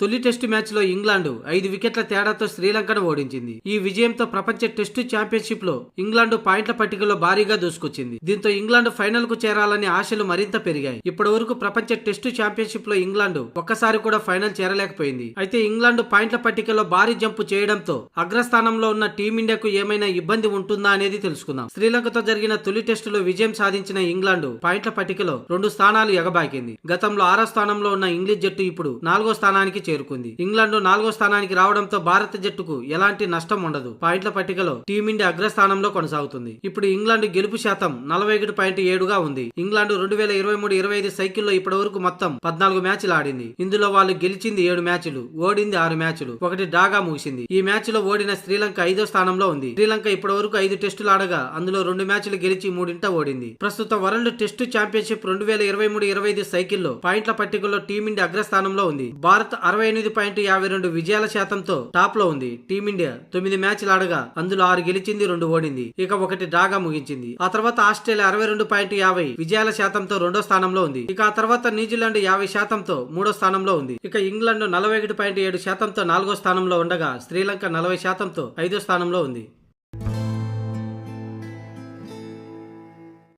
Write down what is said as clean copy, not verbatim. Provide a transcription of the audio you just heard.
తొలి test match లో England 5 వికెట్ల తేడాతో శ్రీలంకను ఓడించింది. ఈ విజయంతో ప్రపంచ టెస్టు ఛాంపియన్షిప్ లో ఇంగ్లాండ్ పాయింట్ల పట్టికలో భారీగా దూసుకొచ్చింది. దీంతో ఇంగ్లాండ్ ఫైనల్ కు చేరాలని ఆశలు మరింత పెరిగాయి. ఇప్పటి వరకు ప్రపంచ టెస్టు ఛాంపియన్షిప్ లో ఇంగ్లాండ్ ఒక్కసారి కూడా ఫైనల్ చేరలేకపోయింది. అయితే ఇంగ్లాండ్ పాయింట్ల పట్టికలో భారీ జంపు చేయడంతో అగ్రస్థానంలో ఉన్న టీమిండియాకు ఏమైనా ఇబ్బంది ఉంటుందా అనేది తెలుసుకుందాం. శ్రీలంకతో జరిగిన తొలి టెస్టులో విజయం సాధించిన ఇంగ్లాండ్ పాయింట్ల పట్టికలో 2 స్థానాలు ఎగబాకింది. గతంలో 6వ స్థానంలో ఉన్న ఇంగ్లీష్ జట్టు ఇప్పుడు 4వ స్థానానికి చేరుకుంది. ఇంగ్లాండ్ 4వ స్థానానికి రావడంతో భారత జట్టుకు ఎలాంటి నష్టం ఉండదు. పాయింట్ల పట్టికలో టీమిండియా అగ్రస్థానంలో కొనసాగుతుంది. ఇప్పుడు ఇంగ్లాండ్ గెలుపు శాతం 41.7గా ఉంది. ఇంగ్లాండ్ 2023-25 సైకిల్లో ఇప్పటి వరకు మొత్తం 14 మ్యాచ్లు ఆడింది. ఇందులో వాళ్ళు గెలిచింది 7 మ్యాచ్లు, ఓడింది 6 మ్యాచ్లు, ఒకటి డ్రాగా ముగిసింది. ఈ మ్యాచ్ లో ఓడిన శ్రీలంక 5వ స్థానంలో ఉంది. శ్రీలంక ఇప్పటి వరకు 5 టెస్టులు ఆడగా అందులో 2 మ్యాచ్లు గెలిచి 3 ఓడింది. ప్రస్తుత వరల్డ్ టెస్టు ఛాంపియన్షిప్ 2023-25 సైకిల్లో పాయింట్ల పట్టికలో టీమిండియా అగ్రస్థానంలో ఉంది. భారత్ 68.52 విజయాల శాతంతో టాప్ లో ఉంది. టీమిండియా 9 మ్యాచ్లు ఆడగా అందులో 6 గెలిచింది, 2 ఓడింది, ఇక ఒకటి డ్రాగా ముగించింది. ఆ తర్వాత ఆస్ట్రేలియా 62.50 విజయాల శాతంతో 2వ స్థానంలో ఉంది. ఇక ఆ తర్వాత న్యూజిలాండ్ 50 శాతంతో 3వ స్థానంలో ఉంది. ఇక ఇంగ్లాండ్ 41.7 శాతంతో 4వ స్థానంలో ఉండగా శ్రీలంక 40 శాతంతో 5వ స్థానంలో ఉంది.